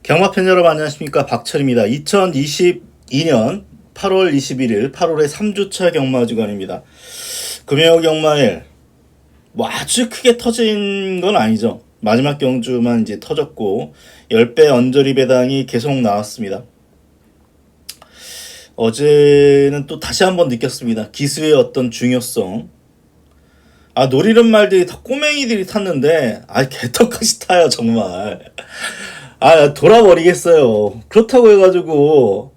경마팬 여러분 안녕하십니까, 박철입니다. 2022년 8월 21일 8월의 3주차 경마주간입니다. 금요 경마일 뭐 아주 크게 터진 건 아니죠. 마지막 경주만 이제 터졌고 10배 언저리 배당이 계속 나왔습니다. 어제는 또 다시 한번 느꼈습니다. 기수의 어떤 중요성. 노리는 말들이 다 꼬맹이들이 탔는데 개떡같이 타요 정말. 돌아버리겠어요. 그렇다고 해가지고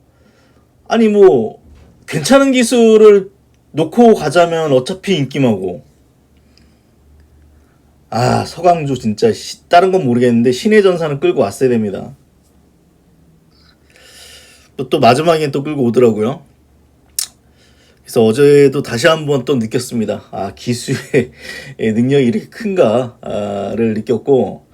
뭐 괜찮은 기술을 놓고 가자면 어차피 인기마고. 서강주 진짜 다른 건 모르겠는데 신의 전사는 끌고 왔어야 됩니다. 또 마지막엔 또 끌고 오더라고요. 그래서 어제도 다시 한번 또 느꼈습니다. 기수의 능력이 이렇게 큰가를 느꼈고,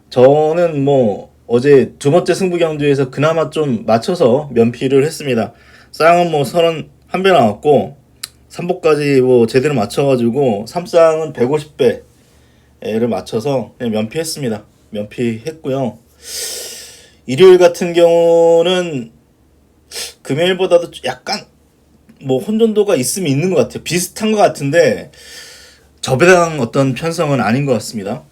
저는 뭐 어제 두 번째 승부 경주에서 그나마 좀 맞춰서 면피를 했습니다. 쌍은 뭐 31배 나왔고 3보까지 뭐 제대로 맞춰가지고 3쌍은 150배를 맞춰서 그냥 면피했습니다. 면피했고요. 일요일 같은 경우는 금요일보다도 약간 뭐 혼돈도가 있으면 있는 것 같아요. 비슷한 것 같은데 저배당 어떤 편성은 아닌 것 같습니다.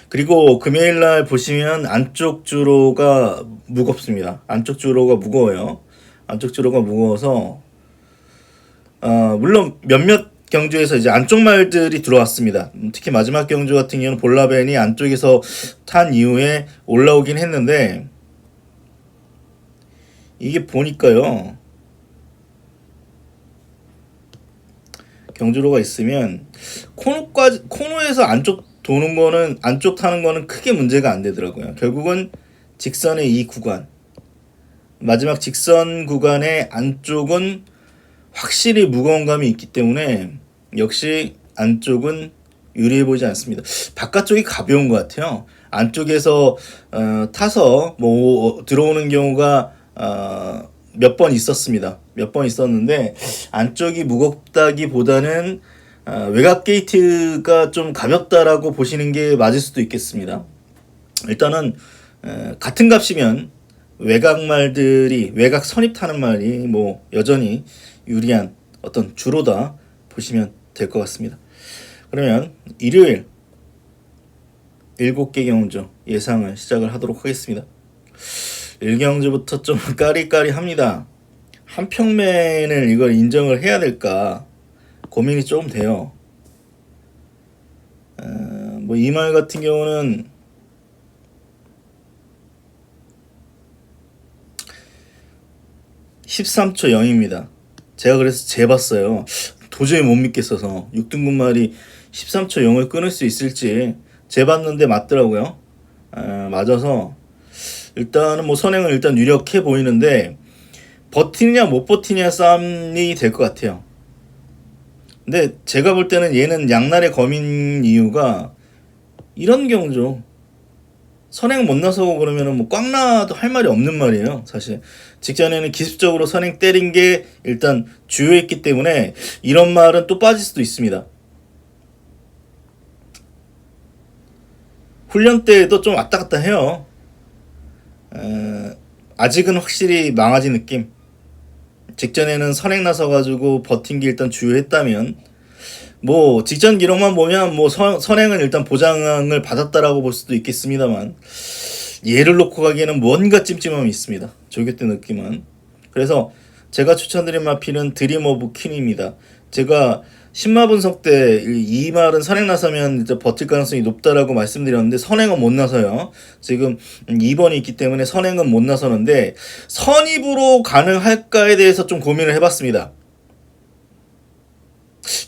그리고 금요일날 보시면 안쪽 주로가 무겁습니다. 안쪽 주로가 무거워요. 안쪽 주로가 무거워서 물론 몇몇 경주에서 이제 안쪽 말들이 들어왔습니다. 특히 마지막 경주 같은 경우는 볼라벤이 안쪽에서 탄 이후에 올라오긴 했는데, 이게 보니까요, 경주로가 있으면 코너에서 안쪽 도는 거는, 안쪽 타는 거는 크게 문제가 안 되더라고요. 결국은 직선의 이 구간, 마지막 직선 구간의 안쪽은 확실히 무거운 감이 있기 때문에 역시 안쪽은 유리해 보이지 않습니다. 바깥쪽이 가벼운 것 같아요. 안쪽에서 타서 뭐 들어오는 경우가 몇 번 있었습니다. 몇 번 있었는데 안쪽이 무겁다기보다는 외곽 게이트가 좀 가볍다라고 보시는 게 맞을 수도 있겠습니다. 일단은 같은 값이면 외곽 말들이, 외곽 선입 타는 말이 뭐 여전히 유리한 어떤 주로다 보시면 될 것 같습니다. 그러면 일요일 7개 경주 예상을 시작을 하도록 하겠습니다. 1경주부터 좀 까리까리합니다. 한평맨을 이걸 인정을 해야 될까 고민이 조금 돼요. 뭐 이 말 같은 경우는 13초 0입니다. 제가 그래서 재봤어요. 도저히 못 믿겠어서 6등분 말이 13초 0을 끊을 수 있을지 재봤는데 맞더라고요. 맞아서 일단은 뭐 선행은 일단 유력해 보이는데 버티냐 못 버티냐 싸움이 될 것 같아요. 근데 제가 볼 때는 얘는 양날의 검인 이유가 이런 경우죠. 선행 못 나서고 그러면은 뭐 꽉 나도 할 말이 없는 말이에요. 사실 직전에는 기습적으로 선행 때린 게 일단 주요했기 때문에 이런 말은 또 빠질 수도 있습니다. 훈련 때도 좀 왔다 갔다 해요. 아직은 확실히 망아지 느낌. 직전에는 선행 나서가지고 버틴 게 일단 주요했다면, 뭐 직전 기록만 보면 뭐 선행은 일단 보장을 받았다라고 볼 수도 있겠습니다만, 얘를 놓고 가기에는 뭔가 찜찜함이 있습니다. 조교 때 느낌은. 그래서 제가 추천드린 마필은 드림 오브 퀸입니다. 제가 신마 분석 때 이 말은 선행 나서면 이제 버틸 가능성이 높다라고 말씀드렸는데 선행은 못 나서요. 지금 2번이 있기 때문에 선행은 못 나서는데 선입으로 가능할까에 대해서 좀 고민을 해봤습니다.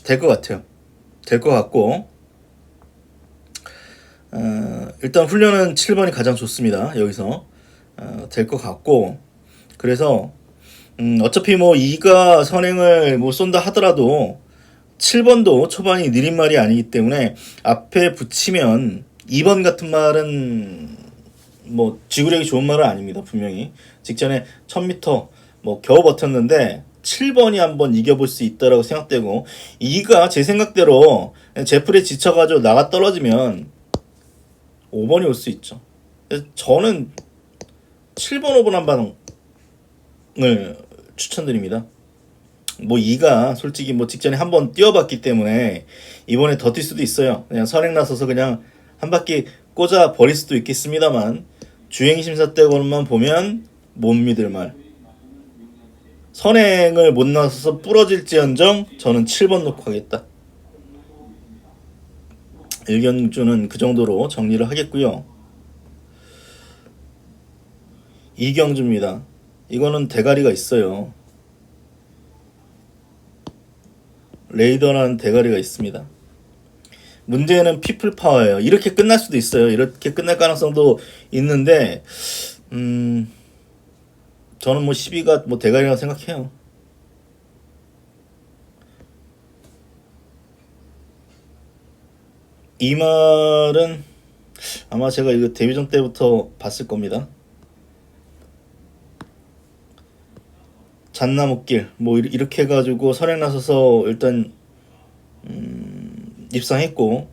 될 것 같아요. 될 것 같고, 일단 훈련은 7번이 가장 좋습니다. 여기서 될 것 같고, 그래서 어차피 뭐 2가 선행을 뭐 쏜다 하더라도 7번도 초반이 느린 말이 아니기 때문에 앞에 붙이면 2번 같은 말은 뭐 지구력이 좋은 말은 아닙니다. 분명히 직전에 1000m 뭐 겨우 버텼는데 7번이 한번 이겨볼 수 있다라고 생각되고, 2가 제 생각대로 제풀에 지쳐가지고 나가 떨어지면 5번이 올 수 있죠. 그래서 저는 7번 5번 한방을 추천드립니다. 뭐 2가 솔직히 뭐 직전에 한번 뛰어봤기 때문에 이번에 더 뛸 수도 있어요. 그냥 선행 나서서 그냥 한 바퀴 꽂아 버릴 수도 있겠습니다만 주행 심사 때 것만 보면 못 믿을 말. 선행을 못 나서서 부러질지언정 저는 7번 놓고 가겠다. 일견주는 그 정도로 정리를 하겠고요. 이경주입니다. 이거는 대가리가 있어요. 레이더라는 대가리가 있습니다. 문제는 피플 파워예요. 이렇게 끝날 수도 있어요. 이렇게 끝날 가능성도 있는데 저는 뭐 12가 뭐 대가리라고 생각해요. 이 말은 아마 제가 이거 데뷔전 때부터 봤을 겁니다. 잣나무길 뭐 이렇게 해가지고 선행 나서서 일단 입상했고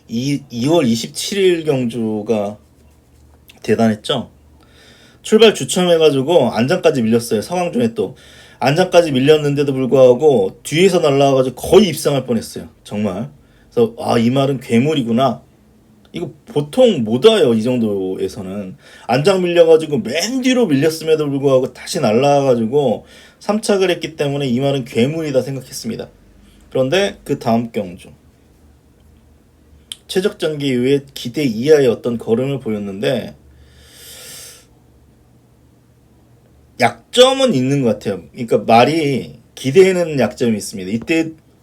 2월 27일 경주가 대단했죠. 출발 주춤해가지고 안장까지 밀렸어요. 서강준에 또 안장까지 밀렸는데도 불구하고 뒤에서 날라와가지고 거의 입상할 뻔했어요. 정말. 그래서 이 말은 괴물이구나. 이거 보통 못 와요. 이 정도에서는 안장 밀려가지고 맨 뒤로 밀렸음에도 불구하고 다시 날라와가지고 3착을 했기 때문에 이 말은 괴물이다 생각했습니다. 그런데 그 다음 경주 최적 전개 이후에 기대 이하의 어떤 걸음을 보였는데 약점은 있는 것 같아요. 그러니까 말이 기대에는 약점이 있습니다.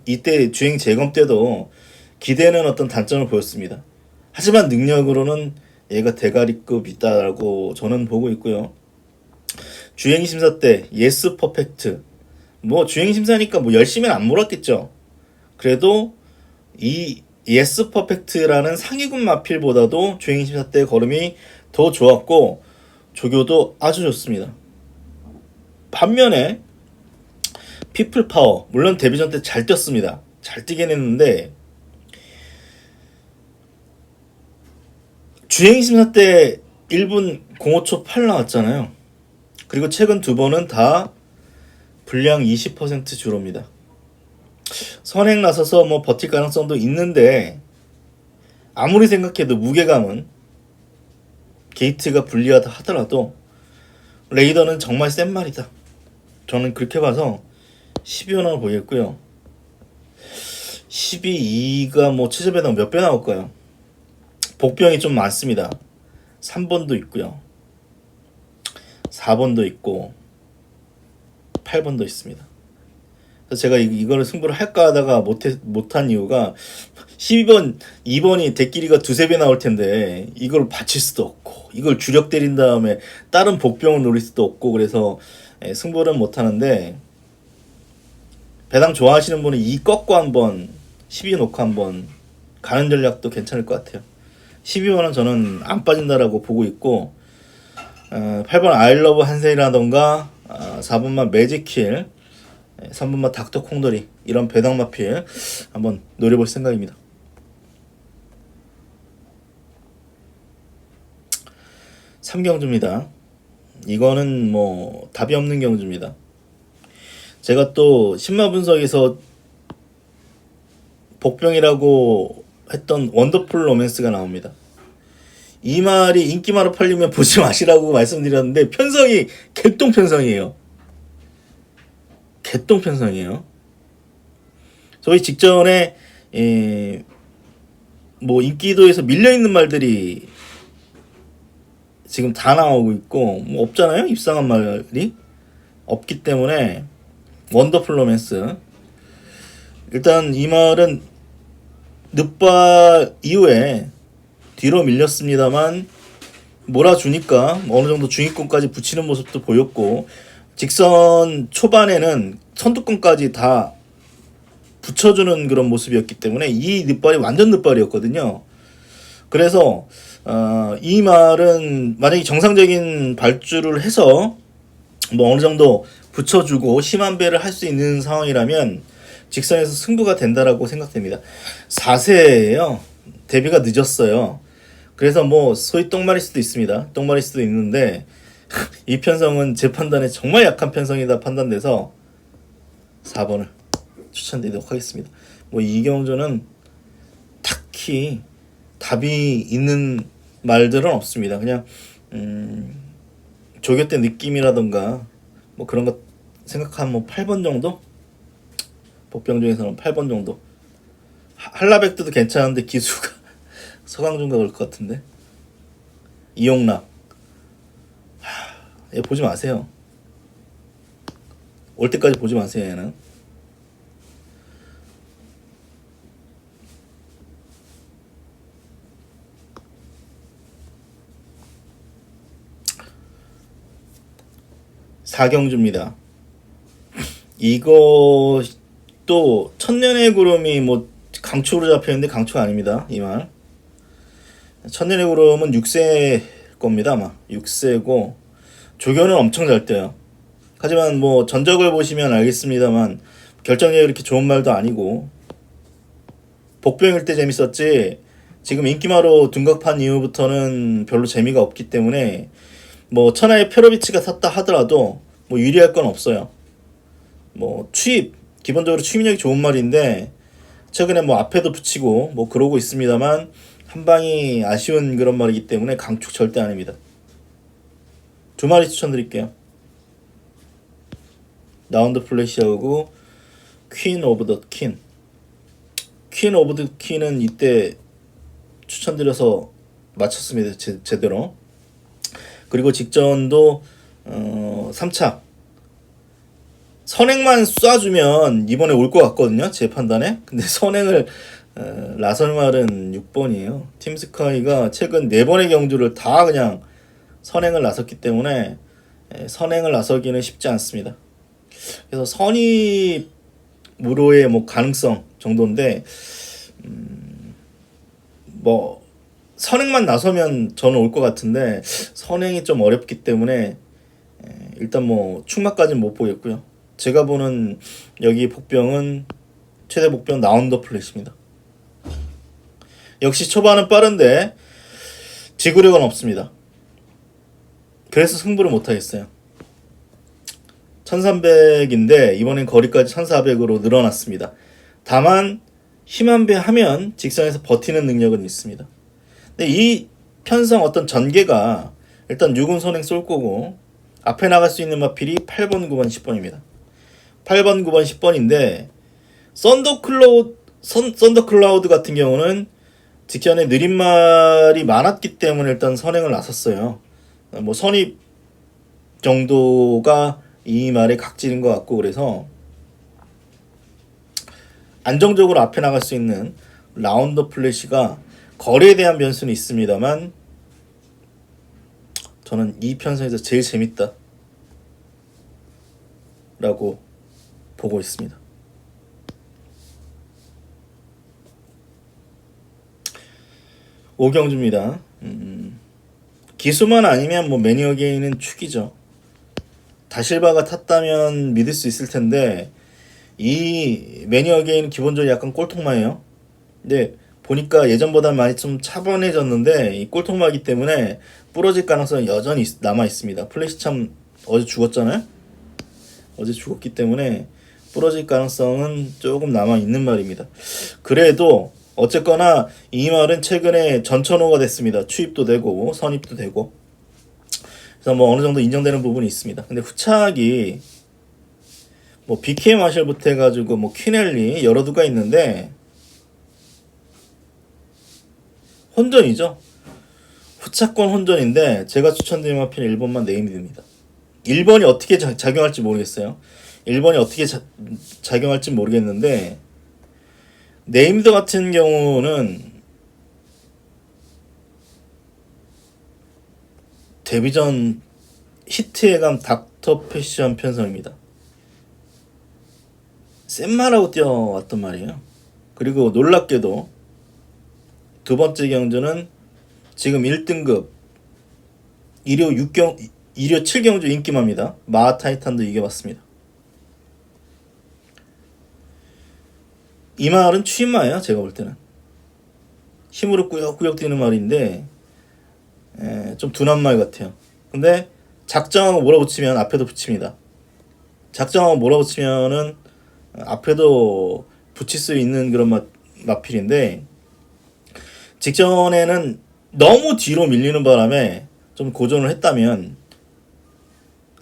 이때 주행 재검 때도 기대는 어떤 단점을 보였습니다. 하지만 능력으로는 얘가 대가리급이다라고 저는 보고 있고요. 주행심사 때 예스 퍼펙트 뭐 주행심사니까 뭐 열심히는 안 몰았겠죠. 그래도 이 예스 퍼펙트라는 상위급 마필보다도 주행심사 때 걸음이 더 좋았고 조교도 아주 좋습니다. 반면에 피플 파워 물론 데뷔전 때 잘 뛰었습니다. 잘 뛰긴 했는데 주행심사 때 1분 05초 8 나왔잖아요. 그리고 최근 두 번은 다 분량 20% 주로입니다. 선행 나서서 뭐 버틸 가능성도 있는데 아무리 생각해도 무게감은 게이트가 불리하다 하더라도 레이더는 정말 센 말이다. 저는 그렇게 봐서 12호 보겠고요. 12가 뭐 최저 배당 몇 배 나올까요? 복병이 좀 많습니다. 3번도 있고요. 4번도 있고 8번도 있습니다. 그래서 제가 이거를 승부를 할까 하다가 못한 이유가 12번, 2번이 대끼리가 두세 배 나올 텐데 이걸 받칠 수도 없고 이걸 주력 때린 다음에 다른 복병을 노릴 수도 없고 그래서 승부를 못하는데 배당 좋아하시는 분은 이 꺾고 한번 12 놓고 한번 가는 전략도 괜찮을 것 같아요. 12번은 저는 안 빠진다라고 보고 있고 8번 아이러브 한센이라던가 4번만 매직킬 3번만 닥터 콩돌이 이런 배당 마필 한번 노려볼 생각입니다. 삼경주입니다. 이거는 뭐 답이 없는 경주입니다. 제가 또 신마 분석에서 복병이라고 했던 원더풀 로맨스가 나옵니다. 이 말이 인기마로 팔리면 보지 마시라고 말씀드렸는데 편성이 개똥편성이에요. 개똥편성이에요. 저희 직전에 뭐 인기도에서 밀려있는 말들이 지금 다 나오고 있고 뭐 없잖아요. 입상한 말이 없기 때문에 원더풀 로맨스 일단 이 말은 늦발 이후에 뒤로 밀렸습니다만 몰아주니까 어느 정도 중위권까지 붙이는 모습도 보였고 직선 초반에는 선두권까지 다 붙여주는 그런 모습이었기 때문에 이 늦발이 완전 늦발이었거든요. 그래서 이 말은 만약에 정상적인 발주를 해서 뭐 어느 정도 붙여주고 심한 배를 할 수 있는 상황이라면 직선에서 승부가 된다라고 생각됩니다. 4세예요. 데뷔가 늦었어요. 그래서 뭐 소위 똥말일 수도 있습니다. 똥말일 수도 있는데 이 편성은 제 판단에 정말 약한 편성이다 판단돼서 4번을 추천드리도록 하겠습니다. 뭐 이경조는 딱히 답이 있는 말들은 없습니다. 그냥 조교 때 느낌이라던가 뭐 그런 거 생각하면 뭐 8번 정도? 복병 중에서는 8번 정도. 한라백두도 괜찮은데 기수가 서강준가 그럴 것 같은데. 이용락. 얘 보지 마세요. 올 때까지 보지 마세요, 얘는. 사경주입니다. 이거 또 천년의 구름이 뭐 강추로 잡혀있는데 강추가 아닙니다. 이 말. 천년의 구름은 6세 겁니다. 아마 6세고 조교는 엄청 잘 떠요. 하지만 뭐 전적을 보시면 알겠습니다만 결정력이 그렇게 좋은 말도 아니고 복병일 때 재밌었지 지금 인기마로 둔갑한 이후부터는 별로 재미가 없기 때문에 뭐 천하의 페로비치가 탔다 하더라도 뭐 유리할 건 없어요. 뭐 추입 기본적으로 추입력이 좋은 말인데 최근에 뭐 앞에도 붙이고 뭐 그러고 있습니다만 한 방이 아쉬운 그런 말이기 때문에 강축 절대 아닙니다. 두 마리 추천드릴게요. 라운드 플래시하고 퀸 오브 더 퀸. 퀸 오브 더 퀸은 이때 추천드려서 맞췄습니다. 제대로. 그리고 직전도 3차 선행만 쏴주면 이번에 올 것 같거든요. 제 판단에. 근데 선행을 라설말은 6번이에요. 팀스카이가 최근 4번의 경주를 다 그냥 선행을 나섰기 때문에 선행을 나서기는 쉽지 않습니다. 그래서 선입으로의 뭐 가능성 정도인데 뭐 선행만 나서면 저는 올 것 같은데 선행이 좀 어렵기 때문에 일단 뭐 충마까지는 못 보겠고요. 제가 보는 여기 복병은 최대 복병 나운더 플랫입니다. 역시 초반은 빠른데 지구력은 없습니다. 그래서 승부를 못하겠어요. 1300인데 이번엔 거리까지 1400으로 늘어났습니다. 다만 힘한 배 하면 직선에서 버티는 능력은 있습니다. 근데 이 편성 어떤 전개가 일단 6은 선행 쏠 거고 앞에 나갈 수 있는 마필이 8번, 9번, 10번입니다. 8번, 9번, 10번인데 썬더클라우드 같은 경우는 직전에 느린 말이 많았기 때문에 일단 선행을 나섰어요. 뭐 선입 정도가 이 말의 각질인 것 같고 그래서 안정적으로 앞에 나갈 수 있는 라운더 플래시가 거리에 대한 변수는 있습니다만 저는 이 편성에서 제일 재밌다 라고 보고 있습니다. 오경주입니다. 기수만 아니면 뭐 매니어 게인은 축이죠. 다실바가 탔다면 믿을 수 있을 텐데 이 매니어 게인은 기본적으로 약간 꼴통마예요. 근데 보니까 예전보다 많이 좀 차분해졌는데 이 꼴통마기 때문에 부러질 가능성은 여전히 남아 있습니다. 플래시 참 어제 죽었잖아요. 어제 죽었기 때문에 부러질 가능성은 조금 남아 있는 말입니다. 그래도 어쨌거나 이 말은 최근에 전천후가 됐습니다. 추입도 되고 선입도 되고 그래서 뭐 어느 정도 인정되는 부분이 있습니다. 근데 후착이 뭐 BK 마셜부터 해가지고 뭐 퀴넬리 여러 두가 있는데 혼전이죠. 후차권 혼전인데 제가 추천드린 마필은 1번만 네임드입니다. 1번이 어떻게 작용할지 모르겠어요. 1번이 어떻게 작용할지 모르겠는데 네임드 같은 경우는 데뷔 전 히트예감 닥터 패션 편성입니다. 센 말하고 뛰어왔단 말이에요. 그리고 놀랍게도 두 번째 경주는 지금 1등급 2료 7경주 인기마입니다. 마하 타이탄도 이겨봤습니다. 이 말은 추임마예요. 제가 볼 때는 힘으로 꾸역꾸역 뛰는 말인데 좀 둔한 말 같아요. 근데 작정하고 몰아붙이면 앞에도 붙입니다. 작정하고 몰아붙이면은 앞에도 붙일 수 있는 그런 마필인데, 직전에는 너무 뒤로 밀리는 바람에 좀 고전을 했다면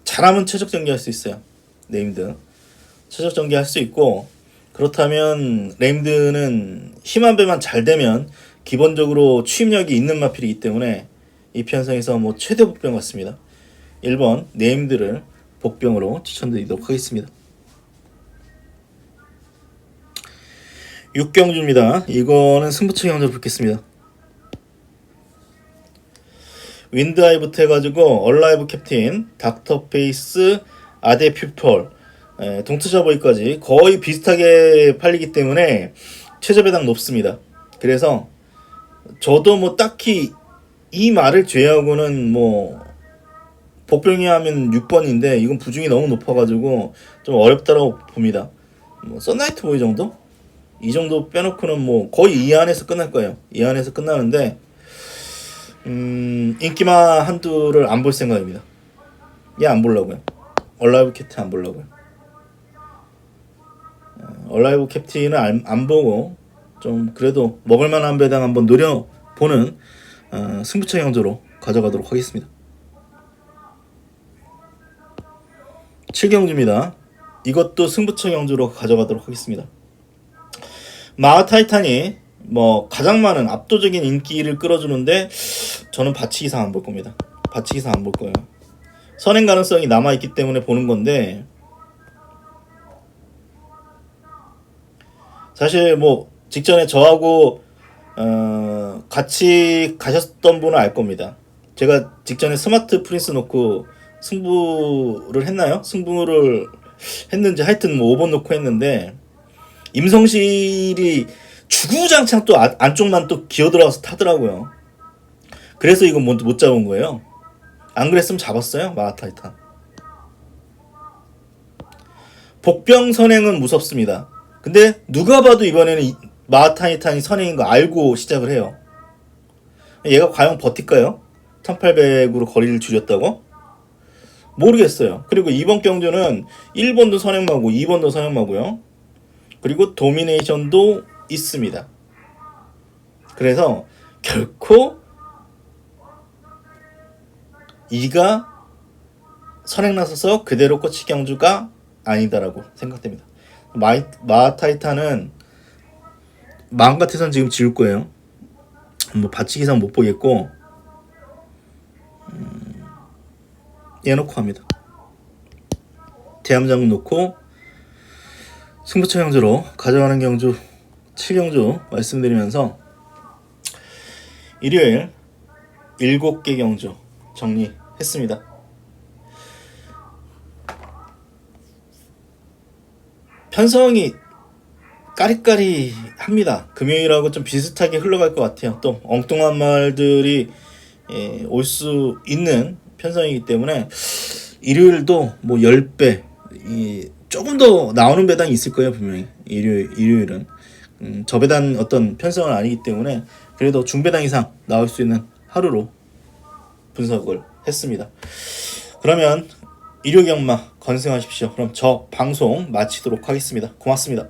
잘하면 최적 전개할 수 있어요. 네임드 최적 전개할 수 있고, 그렇다면 레임드는 힘한 배만 잘 되면 기본적으로 추임력이 있는 마필이기 때문에 이 편성에서 뭐 최대 복병 같습니다. 1번 네임드를 복병으로 추천드리도록 하겠습니다. 6경주입니다. 이거는 승부처 경주로 붙겠습니다. 윈드아이부터 해가지고 얼라이브 캡틴, 닥터 페이스, 아데 퓨펄, 동투자보이까지 거의 비슷하게 팔리기 때문에 최저 배당 높습니다. 그래서 저도 뭐 딱히 이 말을 제외하고는 뭐 복병이 하면 6번인데 이건 부중이 너무 높아가지고 좀 어렵다고 봅니다. 뭐 썬라이트 보이 정도? 이 정도 빼놓고는 뭐 거의 이 안에서 끝날 거예요. 이 안에서 끝나는데 인기마 한두를 안 볼 생각입니다. 얘 안 보려고요. 얼라이브 캡틴 안 보려고요. 얼라이브 캡틴은 안 보고 좀 그래도 먹을만한 배당 한번 노려보는 승부처 형조로 가져가도록 하겠습니다. 7경주입니다. 이것도 승부처 형조로 가져가도록 하겠습니다. 마하 타이탄이 뭐 가장 많은 압도적인 인기를 끌어주는데 저는 받치기상 안 볼 겁니다. 받치기상 안 볼 거예요. 선행 가능성이 남아있기 때문에 보는 건데, 사실 뭐 직전에 저하고 같이 가셨던 분은 알 겁니다. 제가 직전에 스마트 프린스 놓고 승부를 했나요? 승부를 했는지 하여튼 뭐 5번 놓고 했는데 임성실이 주구장창 또 안쪽만 또 기어들어가서 타더라고요. 그래서 이거 못 잡은 거예요. 안 그랬으면 잡았어요. 마하타이탄. 복병 선행은 무섭습니다. 근데 누가 봐도 이번에는 마하타이탄이 선행인 거 알고 시작을 해요. 얘가 과연 버틸까요? 1800으로 거리를 줄였다고? 모르겠어요. 그리고 이번 경주는 1번도 선행마고 2번도 선행마고요. 그리고 도미네이션도 있습니다. 그래서 결코 이가 선행 나서서 그대로 꽂히 경주가 아니다라고 생각됩니다. 마하타이탄은 마음 같아서는 지금 지울 거예요. 뭐 받치기상 못 보겠고 얘놓고 합니다. 대함장군 놓고 승부처 경주로 가져가는 경주 7경주 말씀드리면서 일요일 7개 경주 정리했습니다. 편성이 까리까리합니다. 금요일하고 좀 비슷하게 흘러갈 것 같아요. 또 엉뚱한 말들이 올 수 있는 편성이기 때문에 일요일도 뭐 10배 조금 더 나오는 배당이 있을 거예요. 분명히 일요일은 저배당 어떤 편성은 아니기 때문에 그래도 중배당 이상 나올 수 있는 하루로 분석을 했습니다. 그러면 일요 경마 건승하십시오. 그럼 저 방송 마치도록 하겠습니다. 고맙습니다.